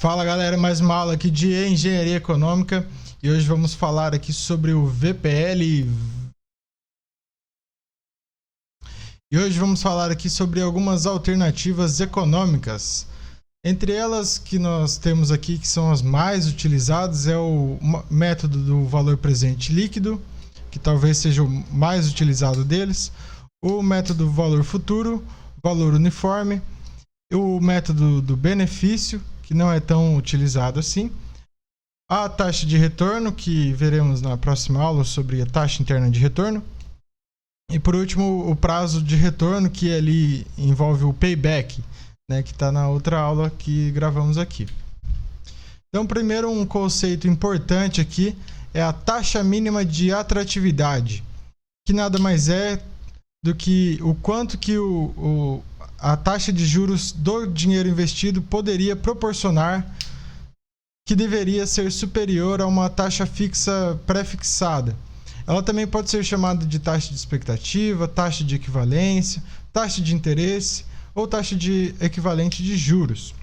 Fala galera, mais uma aula aqui de Engenharia Econômica e hoje vamos falar aqui sobre o VPL. E hoje vamos falar aqui sobre algumas alternativas econômicas. Entre elas que nós temos aqui, que são as mais utilizadas, é o método do valor presente líquido, que talvez seja o mais utilizado deles, o método do valor futuro, valor uniforme, o método do benefício, que não é tão utilizado assim, a taxa de retorno, que veremos na próxima aula sobre a taxa interna de retorno, e por último o prazo de retorno, que ali envolve o payback, né, que está na outra aula que gravamos aqui. Então, primeiro, um conceito importante aqui é a taxa mínima de atratividade, que nada mais é do que o quanto que a taxa de juros do dinheiro investido poderia proporcionar, que deveria ser superior a uma taxa fixa pré-fixada. Ela também pode ser chamada de taxa de expectativa, taxa de equivalência, taxa de interesse ou taxa de equivalente de juros.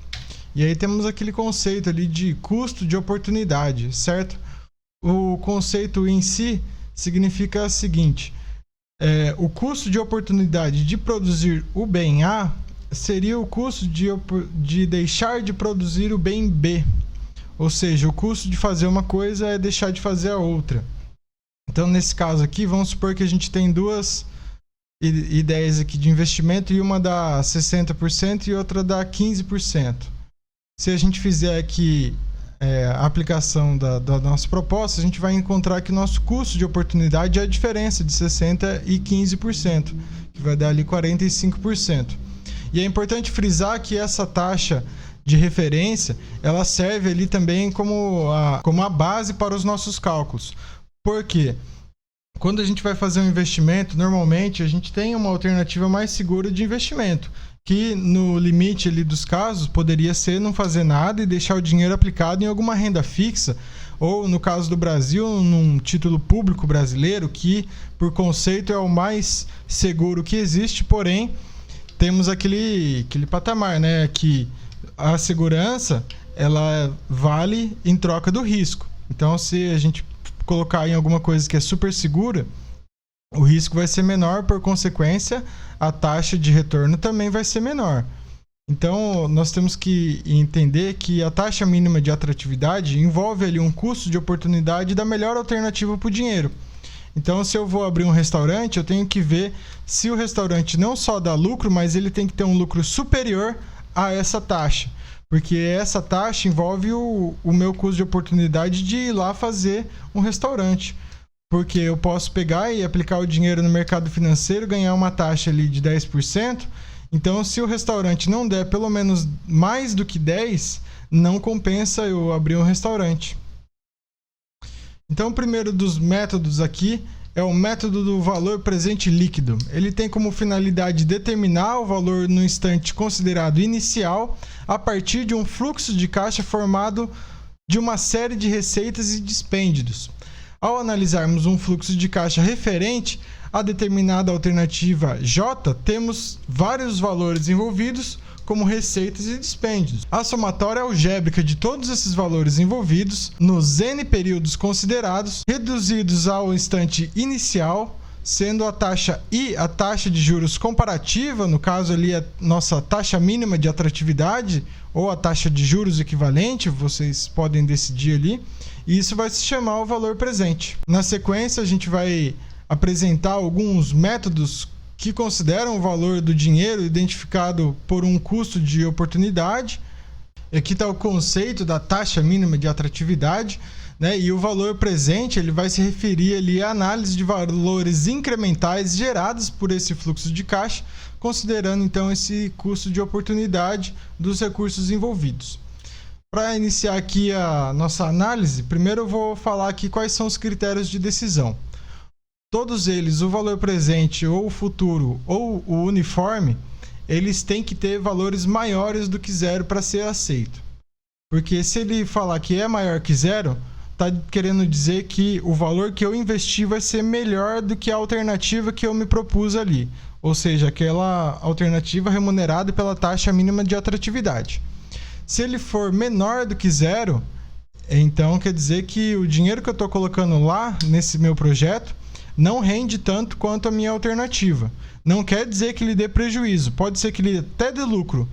E aí temos aquele conceito ali de custo de oportunidade, certo? O conceito em si significa o seguinte: o custo de oportunidade de produzir o bem A seria o custo de deixar de produzir o bem B. Ou seja, o custo de fazer uma coisa é deixar de fazer a outra. Então, nesse caso aqui, vamos supor que a gente tem duas ideias aqui de investimento e uma dá 60% e outra dá 15%. Se a gente fizer aqui a aplicação da nossa proposta, a gente vai encontrar que nosso custo de oportunidade é a diferença de 60% e 15%, que vai dar ali 45%. E é importante frisar que essa taxa de referência, ela serve ali também como a base para os nossos cálculos. Por quê? Quando a gente vai fazer um investimento, normalmente a gente tem uma alternativa mais segura de investimento, que no limite ali dos casos poderia ser não fazer nada e deixar o dinheiro aplicado em alguma renda fixa, ou no caso do Brasil, num título público brasileiro, que por conceito é o mais seguro que existe, porém temos aquele patamar, né, que a segurança ela vale em troca do risco. Então, se a gente colocar em alguma coisa que é super segura, o risco vai ser menor, por consequência, a taxa de retorno também vai ser menor. Então, nós temos que entender que a taxa mínima de atratividade envolve ali um custo de oportunidade da melhor alternativa para o dinheiro. Então, se eu vou abrir um restaurante, eu tenho que ver se o restaurante não só dá lucro, mas ele tem que ter um lucro superior a essa taxa. Porque essa taxa envolve o meu custo de oportunidade de ir lá fazer um restaurante. Porque eu posso pegar e aplicar o dinheiro no mercado financeiro, ganhar uma taxa ali de 10%. Então, se o restaurante não der pelo menos mais do que 10%, não compensa eu abrir um restaurante. Então, o primeiro dos métodos aqui é o método do valor presente líquido. Ele tem como finalidade determinar o valor no instante considerado inicial a partir de um fluxo de caixa formado de uma série de receitas e dispêndios. Ao analisarmos um fluxo de caixa referente a determinada alternativa J, temos vários valores envolvidos, como receitas e dispêndios. A somatória algébrica de todos esses valores envolvidos nos N períodos considerados, reduzidos ao instante inicial, sendo a taxa I a taxa de juros comparativa, no caso ali a nossa taxa mínima de atratividade, ou a taxa de juros equivalente, vocês podem decidir ali, e isso vai se chamar o valor presente. Na sequência, a gente vai apresentar alguns métodos que consideram o valor do dinheiro identificado por um custo de oportunidade. Aqui está o conceito da taxa mínima de atratividade, né? E o valor presente ele vai se referir ali à análise de valores incrementais gerados por esse fluxo de caixa, considerando então esse custo de oportunidade dos recursos envolvidos. Para iniciar aqui a nossa análise, primeiro eu vou falar aqui quais são os critérios de decisão. Todos eles, o valor presente ou o futuro ou o uniforme, eles têm que ter valores maiores do que zero para ser aceito. Porque se ele falar que é maior que zero, está querendo dizer que o valor que eu investi vai ser melhor do que a alternativa que eu me propus ali. Ou seja, aquela alternativa remunerada pela taxa mínima de atratividade. Se ele for menor do que 0, então quer dizer que o dinheiro que eu estou colocando lá nesse meu projeto não rende tanto quanto a minha alternativa. Não quer dizer que ele dê prejuízo, pode ser que ele até dê lucro,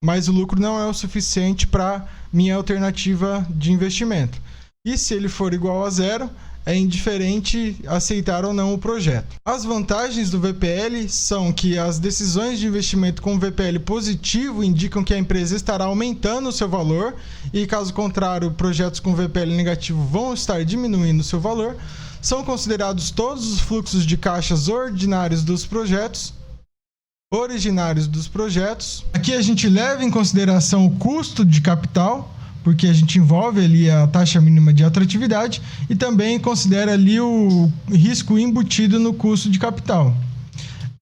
mas o lucro não é o suficiente para minha alternativa de investimento. E se ele for igual a 0, é indiferente aceitar ou não o projeto. As vantagens do VPL são que as decisões de investimento com VPL positivo indicam que a empresa estará aumentando o seu valor e, caso contrário, projetos com VPL negativo vão estar diminuindo o seu valor. São considerados todos os fluxos de caixas ordinários dos projetos, originários dos projetos. Aqui a gente leva em consideração o custo de capital, porque a gente envolve ali a taxa mínima de atratividade e também considera ali o risco embutido no custo de capital.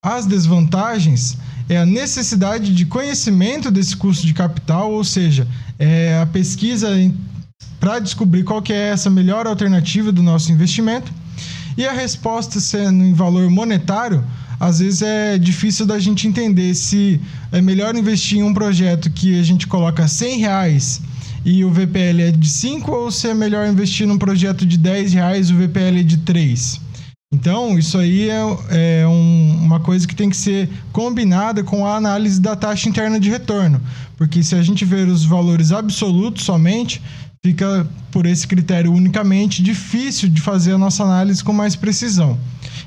As desvantagens é a necessidade de conhecimento desse custo de capital, ou seja, a pesquisa para descobrir qual que é essa melhor alternativa do nosso investimento. E a resposta sendo em valor monetário, às vezes é difícil da gente entender se é melhor investir em um projeto que a gente coloca R$100 e o VPL é de 5, ou se é melhor investir num projeto de R$10 e o VPL é de 3. Então, isso aí é uma coisa que tem que ser combinada com a análise da taxa interna de retorno, porque se a gente ver os valores absolutos somente, fica por esse critério unicamente difícil de fazer a nossa análise com mais precisão.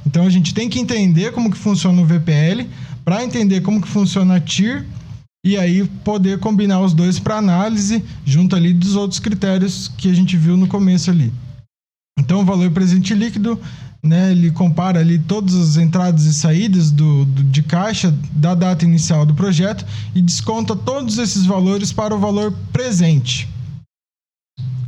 Então, a gente tem que entender como que funciona o VPL, para entender como que funciona a TIR, e aí poder combinar os dois para análise, junto ali dos outros critérios que a gente viu no começo ali. Então, o valor presente líquido, né, ele compara ali todas as entradas e saídas de caixa da data inicial do projeto e desconta todos esses valores para o valor presente.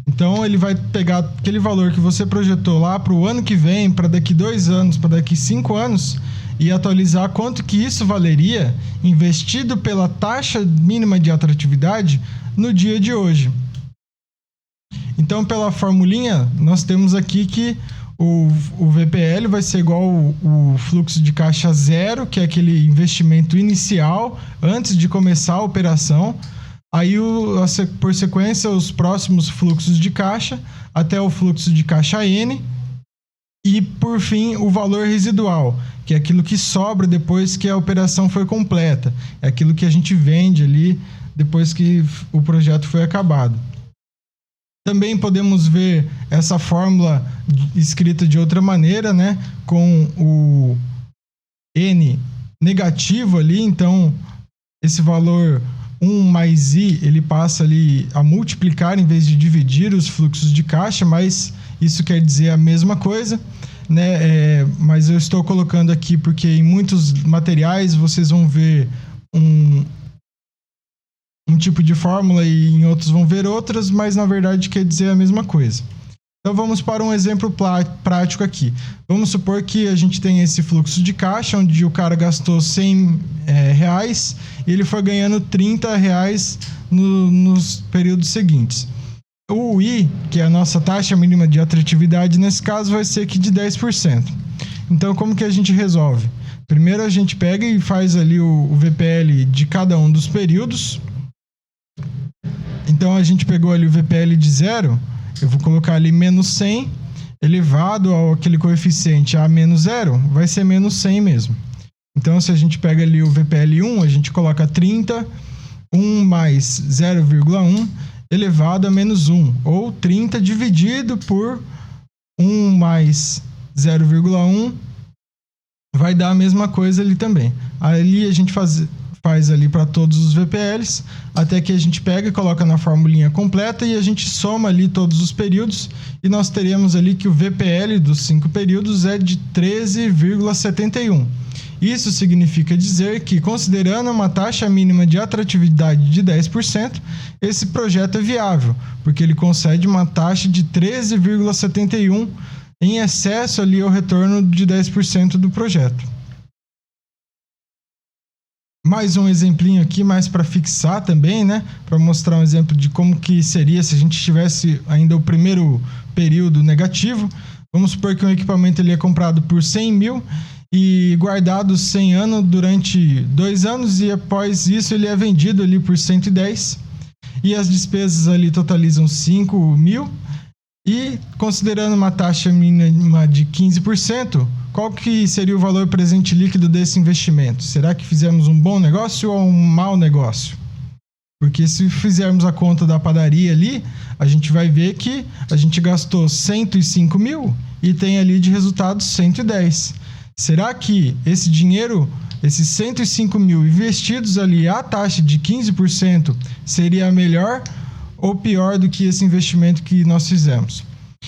Então, ele vai pegar aquele valor que você projetou lá para o ano que vem, para daqui 2 anos, para daqui 5 anos, e atualizar quanto que isso valeria investido pela taxa mínima de atratividade no dia de hoje. Então, pela formulinha, nós temos aqui que o VPL vai ser igual o fluxo de caixa zero, que é aquele investimento inicial antes de começar a operação. Aí, por sequência, os próximos fluxos de caixa até o fluxo de caixa N. E, por fim, o valor residual, que é aquilo que sobra depois que a operação foi completa. É aquilo que a gente vende ali depois que o projeto foi acabado. Também podemos ver essa fórmula escrita de outra maneira, né? Com o N negativo ali. Então, esse valor 1 mais I, ele passa ali a multiplicar em vez de dividir os fluxos de caixa, mas isso quer dizer a mesma coisa, né? Mas eu estou colocando aqui porque em muitos materiais vocês vão ver um tipo de fórmula e em outros vão ver outras, mas na verdade quer dizer a mesma coisa. Então vamos para um exemplo prático aqui. Vamos supor que a gente tem esse fluxo de caixa onde o cara gastou R$100 e ele foi ganhando R$30 nos períodos seguintes. O I, que é a nossa taxa mínima de atratividade, nesse caso vai ser aqui de 10%. Então, como que a gente resolve? Primeiro a gente pega e faz ali o VPL de cada um dos períodos. Então, a gente pegou ali o VPL de 0, eu vou colocar ali menos 100, elevado ao aquele coeficiente A menos 0, vai ser menos 100 mesmo. Então, se a gente pega ali o VPL 1, a gente coloca 30, 1 mais 0,1, elevado a menos 1, ou 30 dividido por 1 mais 0,1, vai dar a mesma coisa ali também. Ali a gente faz ali para todos os VPLs, até que a gente pega e coloca na formulinha completa e a gente soma ali todos os períodos e nós teremos ali que o VPL dos 5 períodos é de 13,71. Isso significa dizer que, considerando uma taxa mínima de atratividade de 10%, esse projeto é viável, porque ele concede uma taxa de 13,71 em excesso ali ao retorno de 10% do projeto. Mais um exemplinho aqui, mais para fixar também, né? Para mostrar um exemplo de como que seria se a gente tivesse ainda o primeiro período negativo. Vamos supor que um equipamento ele é comprado por 100 mil e guardado 100 anos durante 2 anos e após isso ele é vendido ali por 110. e as despesas ali totalizam 5 mil. E considerando uma taxa mínima de 15%, qual que seria o valor presente líquido desse investimento? Será que fizemos um bom negócio ou um mau negócio? Porque se fizermos a conta da padaria ali, a gente vai ver que a gente gastou 105 mil e tem ali de resultado 110. Será que esse dinheiro, esses 105 mil investidos ali à taxa de 15%, seria melhor ou pior do que esse investimento que nós fizemos?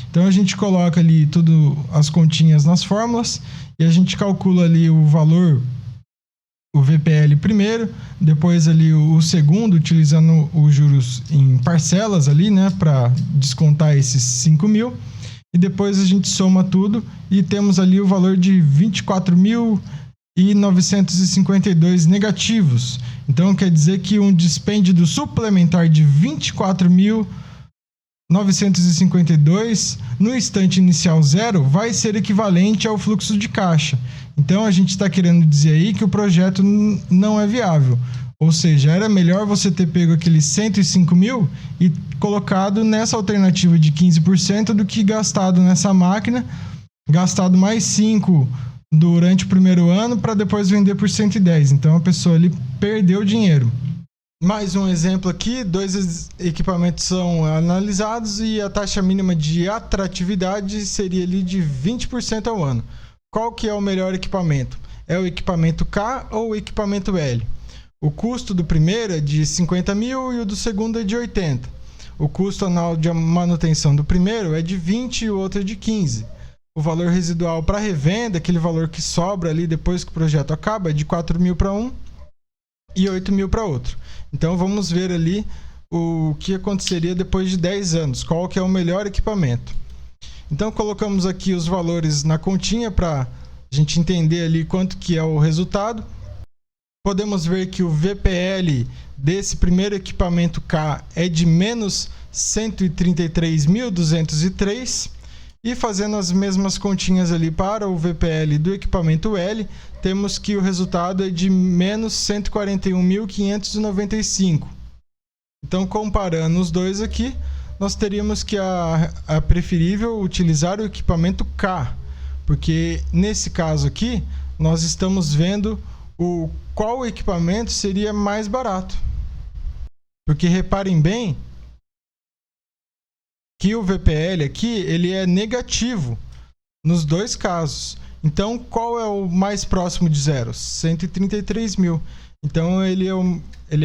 Então a gente coloca ali tudo as continhas nas fórmulas e a gente calcula ali o valor, o VPL primeiro, depois ali o segundo, utilizando os juros em parcelas ali, né, para descontar esses 5 mil, e depois a gente soma tudo e temos ali o valor de 24.952 negativos. Então quer dizer que um dispêndio suplementar de 24.952 no instante inicial zero vai ser equivalente ao fluxo de caixa. Então a gente está querendo dizer aí que o projeto não é viável. Ou seja, era melhor você ter pego aqueles 105 mil e colocado nessa alternativa de 15% do que gastado nessa máquina, gastado mais 5 durante o primeiro ano para depois vender por 110. Então a pessoa ali perdeu dinheiro. Mais um exemplo aqui, 2 equipamentos são analisados e a taxa mínima de atratividade seria ali de 20% ao ano. Qual que é o melhor equipamento? É o equipamento K ou o equipamento L? O custo do primeiro é de 50 mil e o do segundo é de 80. O custo anual de manutenção do primeiro é de 20 e o outro é de 15. O valor residual para revenda, aquele valor que sobra ali depois que o projeto acaba, é de 4 mil para um e 8 mil para outro. Então vamos ver ali o que aconteceria depois de 10 anos, qual que é o melhor equipamento. Então colocamos aqui os valores na continha para a gente entender ali quanto que é o resultado. Podemos ver que o VPL desse primeiro equipamento K é de menos 133.203 e fazendo as mesmas continhas ali para o VPL do equipamento L, temos que o resultado é de menos 141.595. Então, comparando os dois aqui, nós teríamos que a preferível utilizar o equipamento K, porque nesse caso aqui, nós estamos vendo qual equipamento seria mais barato. Porque reparem bem que o VPL aqui ele é negativo nos dois casos. Então, qual é o mais próximo de zero? 133 mil. Então, ele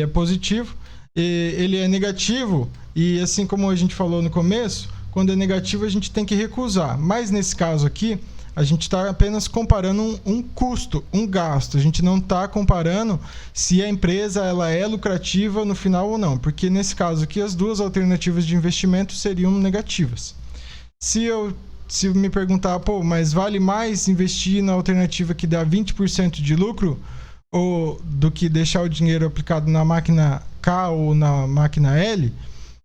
é positivo. Ele é negativo e, assim como a gente falou no começo, quando é negativo a gente tem que recusar. Mas nesse caso aqui, a gente está apenas comparando um custo, um gasto. A gente não está comparando se a empresa ela é lucrativa no final ou não. Porque nesse caso aqui, as duas alternativas de investimento seriam negativas. Se me perguntar, mas vale mais investir na alternativa que dá 20% de lucro ou do que deixar o dinheiro aplicado na máquina K ou na máquina L?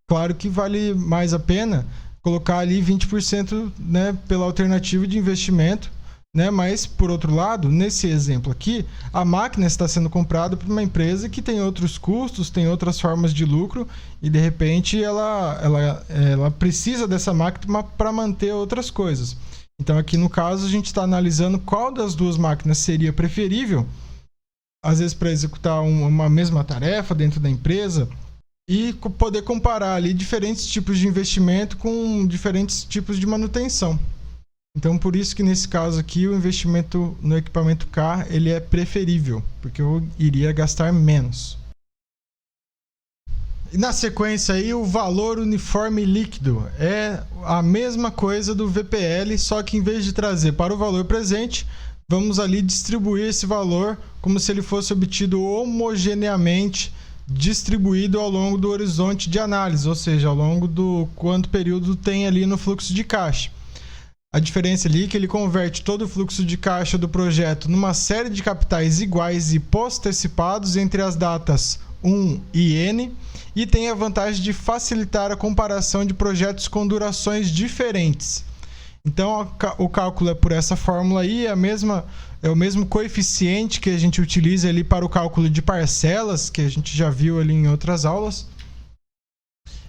Claro que vale mais a pena colocar ali 20%, né, pela alternativa de investimento, né? Mas, por outro lado, nesse exemplo aqui, a máquina está sendo comprada por uma empresa que tem outros custos, tem outras formas de lucro e, de repente, ela precisa dessa máquina para manter outras coisas. Então, aqui no caso, a gente está analisando qual das duas máquinas seria preferível, às vezes para executar uma mesma tarefa dentro da empresa, e poder comparar ali diferentes tipos de investimento com diferentes tipos de manutenção. Então, por isso que nesse caso aqui, o investimento no equipamento K ele é preferível, porque eu iria gastar menos. E na sequência aí, o valor uniforme líquido é a mesma coisa do VPL, só que em vez de trazer para o valor presente, vamos ali distribuir esse valor como se ele fosse obtido homogeneamente, distribuído ao longo do horizonte de análise, ou seja, ao longo do quanto período tem ali no fluxo de caixa. A diferença ali é que ele converte todo o fluxo de caixa do projeto numa série de capitais iguais e postecipados entre as datas 1 e N, e tem a vantagem de facilitar a comparação de projetos com durações diferentes. Então, o cálculo é por essa fórmula aí, é o mesmo coeficiente que a gente utiliza ali para o cálculo de parcelas, que a gente já viu ali em outras aulas.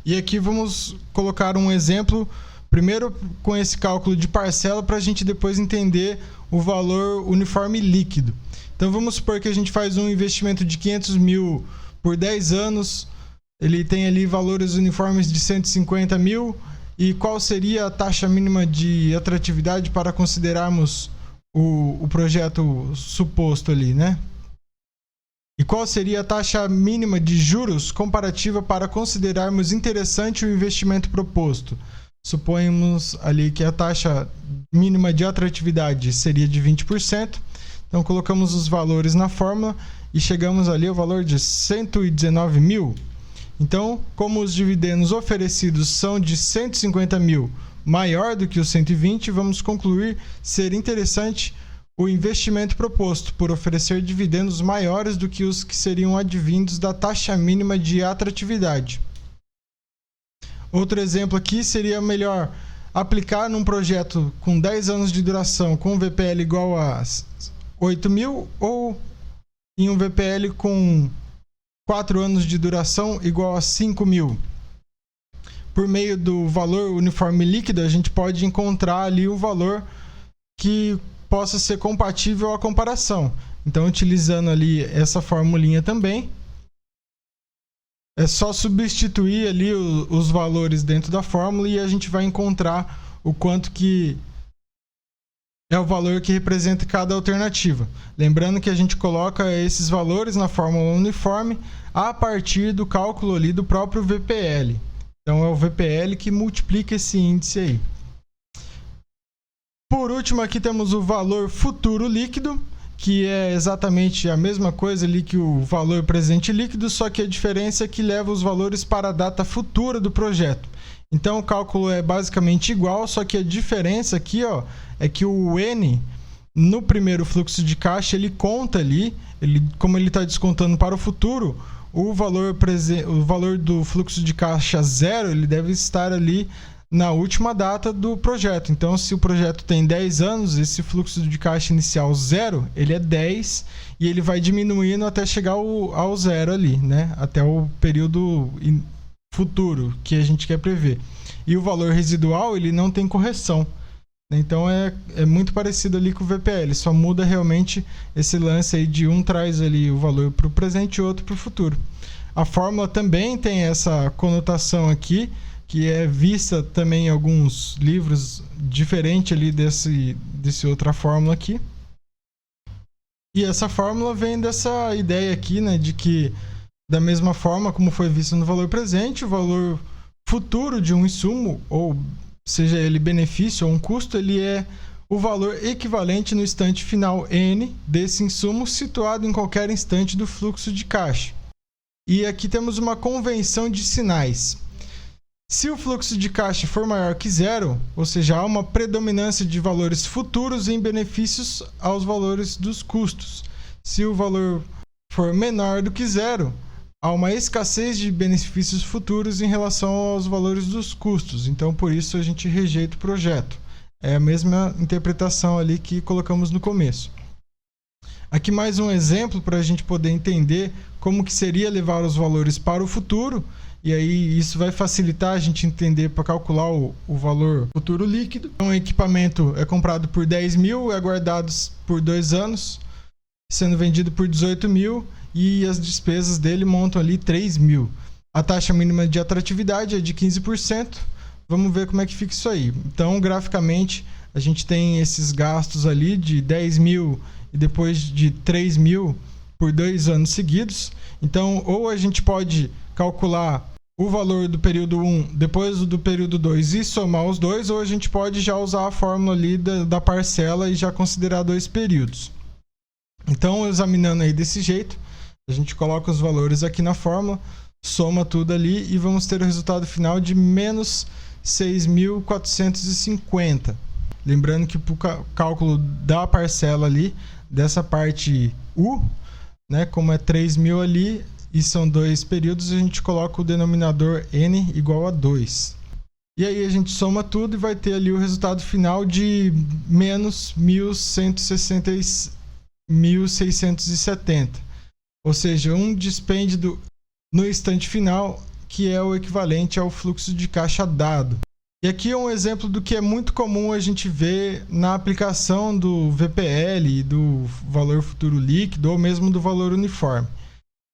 E aqui vamos colocar um exemplo, primeiro com esse cálculo de parcela, para a gente depois entender o valor uniforme líquido. Então vamos supor que a gente faz um investimento de 500 mil por 10 anos, ele tem ali valores uniformes de 150 mil, e qual seria a taxa mínima de atratividade para considerarmos o projeto suposto ali, né? E qual seria a taxa mínima de juros comparativa para considerarmos interessante o investimento proposto? Suponhamos ali que a taxa mínima de atratividade seria de 20%. Então colocamos os valores na fórmula e chegamos ali ao valor de 119 mil. Então, como os dividendos oferecidos são de 150 mil maior do que os 120, vamos concluir ser interessante o investimento proposto por oferecer dividendos maiores do que os que seriam advindos da taxa mínima de atratividade. Outro exemplo aqui seria melhor aplicar num projeto com 10 anos de duração com VPL igual a 8 mil ou em um VPL com 4 anos de duração igual a 5 mil. Por meio do valor uniforme líquido, a gente pode encontrar ali o valor que possa ser compatível à comparação. Então, utilizando ali essa formulinha também, é só substituir ali os valores dentro da fórmula e a gente vai encontrar o quanto que é o valor que representa cada alternativa. Lembrando que a gente coloca esses valores na fórmula uniforme a partir do cálculo ali do próprio VPL. Então é o VPL que multiplica esse índice aí. Por último, aqui temos o valor futuro líquido, que é exatamente a mesma coisa ali que o valor presente líquido, só que a diferença é que leva os valores para a data futura do projeto. Então o cálculo é basicamente igual, só que a diferença aqui, ó, é que o N no primeiro fluxo de caixa ele conta ali, como ele está descontando para o futuro, o valor do fluxo de caixa zero ele deve estar ali na última data do projeto. Então, se o projeto tem 10 anos, esse fluxo de caixa inicial zero, ele é 10 e ele vai diminuindo até chegar ao zero ali, né? Até o período futuro que a gente quer prever. E o valor residual, ele não tem correção. Então, é muito parecido ali com o VPL, só muda realmente esse lance aí de um traz ali o valor para o presente e outro para o futuro. A fórmula também tem essa conotação aqui, que é vista também em alguns livros diferente ali desse outra fórmula aqui. E essa fórmula vem dessa ideia aqui, né, de que da mesma forma como foi visto no valor presente, o valor futuro de um insumo, ou seja ele benefício ou um custo, ele é o valor equivalente no instante final N desse insumo situado em qualquer instante do fluxo de caixa. E aqui temos uma convenção de sinais. Se o fluxo de caixa for maior que zero, ou seja, há uma predominância de valores futuros em benefícios aos valores dos custos. Se o valor for menor do que zero, há uma escassez de benefícios futuros em relação aos valores dos custos. Então, por isso, a gente rejeita o projeto. É a mesma interpretação ali que colocamos no começo. Aqui mais um exemplo para a gente poder entender como que seria levar os valores para o futuro. E aí isso vai facilitar a gente entender para calcular o valor futuro líquido. Então, o equipamento é comprado por 10 mil, é guardado por 2 anos, sendo vendido por 18 mil e as despesas dele montam ali 3 mil. A taxa mínima de atratividade é de 15%. Vamos ver como é que fica isso aí. Então, graficamente, a gente tem esses gastos ali de 10 mil e depois de 3 mil por 2 anos seguidos. Então, ou a gente pode calcular o valor do período 1 depois do período 2 e somar os dois, ou a gente pode já usar a fórmula ali da parcela e já considerar 2 períodos. Então, examinando aí desse jeito, a gente coloca os valores aqui na fórmula, soma tudo ali e vamos ter o resultado final de menos 6.450. Lembrando que para o cálculo da parcela ali, dessa parte U, né, como é 3 mil ali, e são 2 períodos, a gente coloca o denominador N igual a 2. E aí a gente soma tudo e vai ter ali o resultado final de menos 1.670. Ou seja, um dispêndio no instante final que é o equivalente ao fluxo de caixa dado. E aqui é um exemplo do que é muito comum a gente ver na aplicação do VPL, do valor futuro líquido ou mesmo do valor uniforme,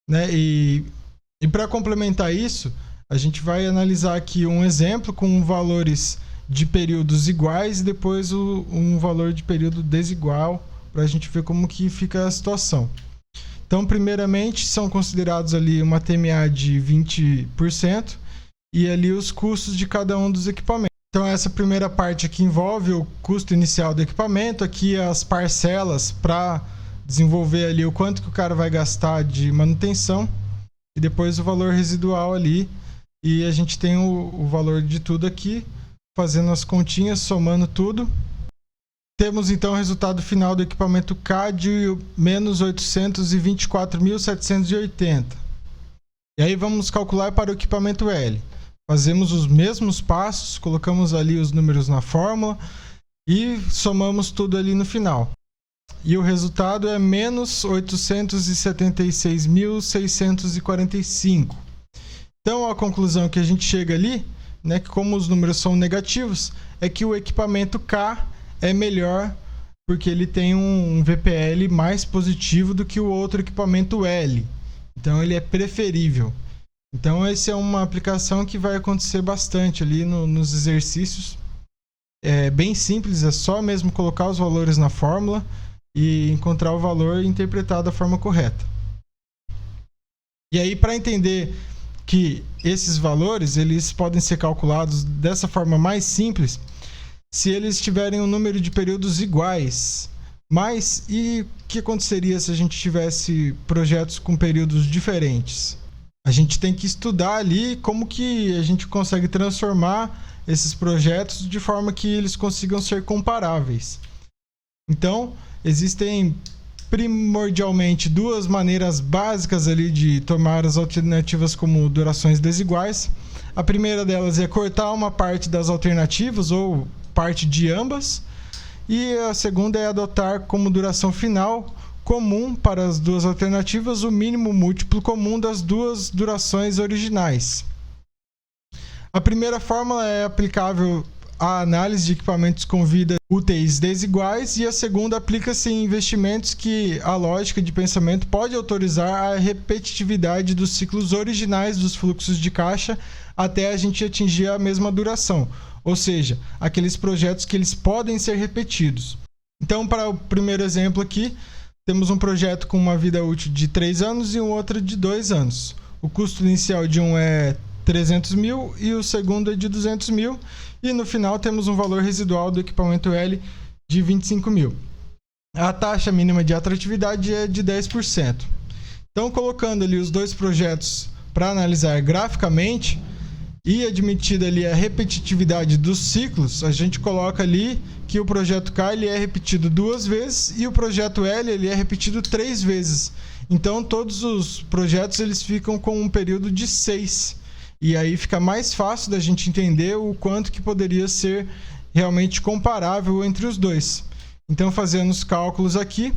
né? E para complementar isso, a gente vai analisar aqui um exemplo com valores de períodos iguais e depois um valor de período desigual, para a gente ver como que fica a situação. Então, primeiramente, são considerados ali uma TMA de 20% e ali os custos de cada um dos equipamentos. Então, essa primeira parte aqui envolve o custo inicial do equipamento, aqui as parcelas para desenvolver ali o quanto que o cara vai gastar de manutenção e depois o valor residual ali, e a gente tem o valor de tudo aqui, fazendo as continhas, somando tudo. Temos então o resultado final do equipamento K de menos 824.780. E aí vamos calcular para o equipamento L. Fazemos os mesmos passos, colocamos ali os números na fórmula e somamos tudo ali no final. E o resultado é menos 876.645. Então a conclusão que a gente chega ali, né, que como os números são negativos, é que o equipamento K é melhor porque ele tem um VPL mais positivo do que o outro equipamento L. Então ele é preferível. Então essa é uma aplicação que vai acontecer bastante ali nos exercícios. É bem simples, é só mesmo colocar os valores na fórmula e encontrar o valor e interpretar da forma correta. E aí, para entender que esses valores eles podem ser calculados dessa forma mais simples, se eles tiverem um número de períodos iguais. Mas e o que aconteceria se a gente tivesse projetos com períodos diferentes? A gente tem que estudar ali como que a gente consegue transformar esses projetos de forma que eles consigam ser comparáveis. Então, existem primordialmente duas maneiras básicas ali de tomar as alternativas como durações desiguais. A primeira delas é cortar uma parte das alternativas ou parte de ambas, e a segunda é adotar como duração final comum para as duas alternativas o mínimo múltiplo comum das duas durações originais. A primeira fórmula é aplicável à análise de equipamentos com vida úteis desiguais, e a segunda aplica-se em investimentos que a lógica de pensamento pode autorizar a repetitividade dos ciclos originais dos fluxos de caixa até a gente atingir a mesma duração, ou seja, aqueles projetos que eles podem ser repetidos. Então, para o primeiro exemplo aqui, temos um projeto com uma vida útil de 3 anos e um outro de 2 anos. O custo inicial de um é 300 mil e o segundo é de 200 mil. E no final temos um valor residual do equipamento L de 25 mil. A taxa mínima de atratividade é de 10%. Então, colocando ali os dois projetos para analisar graficamente e admitida ali a repetitividade dos ciclos, a gente coloca ali que o projeto K ele é repetido 2 vezes e o projeto L ele é repetido 3 vezes. Então todos os projetos eles ficam com um período de 6. E aí fica mais fácil da gente entender o quanto que poderia ser realmente comparável entre os dois. Então, fazendo os cálculos aqui,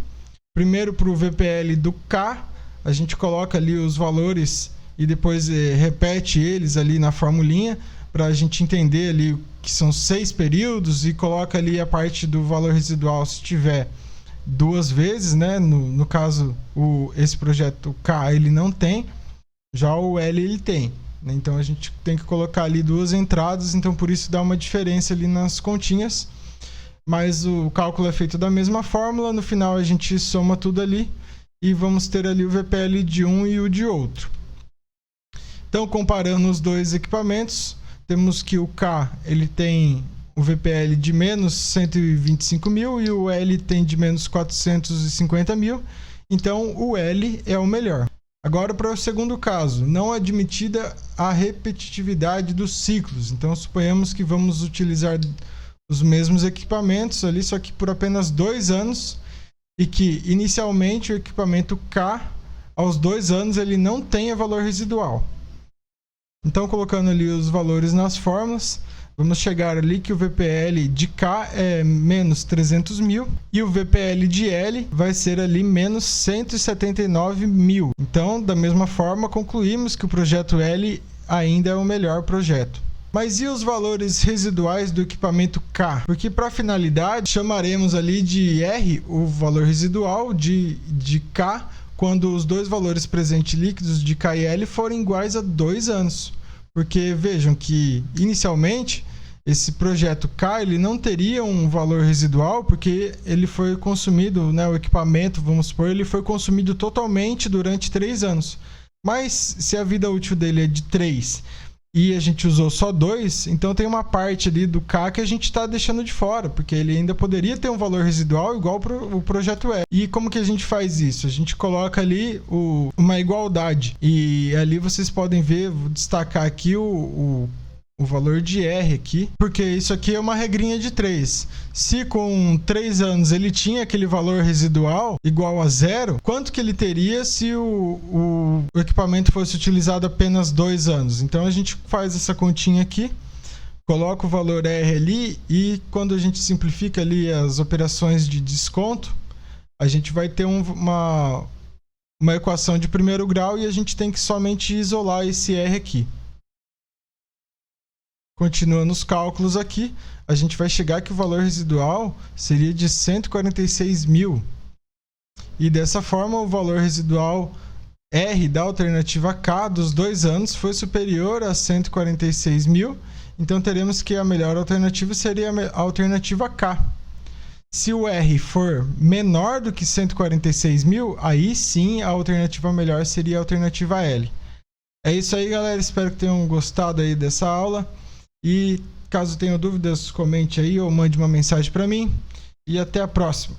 primeiro para o VPL do K, a gente coloca ali os valores e depois repete eles ali na formulinha para a gente entender ali que são 6 períodos, e coloca ali a parte do valor residual se tiver 2 vezes, né? No caso, esse projeto K ele não tem, já o L ele tem. Então a gente tem que colocar ali 2 entradas, então por isso dá uma diferença ali nas continhas. Mas o cálculo é feito da mesma fórmula, no final a gente soma tudo ali e vamos ter ali o VPL de um e o de outro. Então, comparando os dois equipamentos, temos que o K ele tem o VPL de menos 125 mil e o L tem de menos 450 mil. Então, o L é o melhor. Agora, para o segundo caso, não admitida a repetitividade dos ciclos. Então, suponhamos que vamos utilizar os mesmos equipamentos ali, só que por apenas 2 anos, e que inicialmente o equipamento K, aos 2 anos, ele não tenha valor residual. Então, colocando ali os valores nas fórmulas, vamos chegar ali que o VPL de K é menos 300 mil e o VPL de L vai ser ali menos 179 mil. Então, da mesma forma, concluímos que o projeto L ainda é o melhor projeto. Mas e os valores residuais do equipamento K? Porque para finalidade chamaremos ali de R o valor residual, de K quando os dois valores presentes líquidos de K e L forem iguais a 2 anos. Porque vejam que inicialmente esse projeto K ele não teria um valor residual porque ele foi consumido, né, o equipamento, vamos supor, ele foi consumido totalmente durante 3 anos. Mas se a vida útil dele é de 3 e a gente usou só 2, então tem uma parte ali do K que a gente está deixando de fora, porque ele ainda poderia ter um valor residual igual o projeto E. E como que a gente faz isso? A gente coloca ali uma igualdade. E ali vocês podem ver, vou destacar aqui o valor de R aqui, porque isso aqui é uma regrinha de 3. Se com 3 anos ele tinha aquele valor residual igual a 0, quanto que ele teria se o equipamento fosse utilizado apenas 2 anos? Então a gente faz essa continha aqui, coloca o valor R ali e quando a gente simplifica ali as operações de desconto, a gente vai ter uma equação de primeiro grau e a gente tem que somente isolar esse R aqui. Continuando os cálculos aqui, a gente vai chegar que o valor residual seria de 146 mil. E dessa forma, o valor residual R da alternativa K dos 2 anos foi superior a 146 mil. Então, teremos que a melhor alternativa seria a alternativa K. Se o R for menor do que 146 mil, aí sim a alternativa melhor seria a alternativa L. É isso aí, galera. Espero que tenham gostado aí dessa aula. E caso tenham dúvidas, comente aí ou mande uma mensagem para mim. E até a próxima.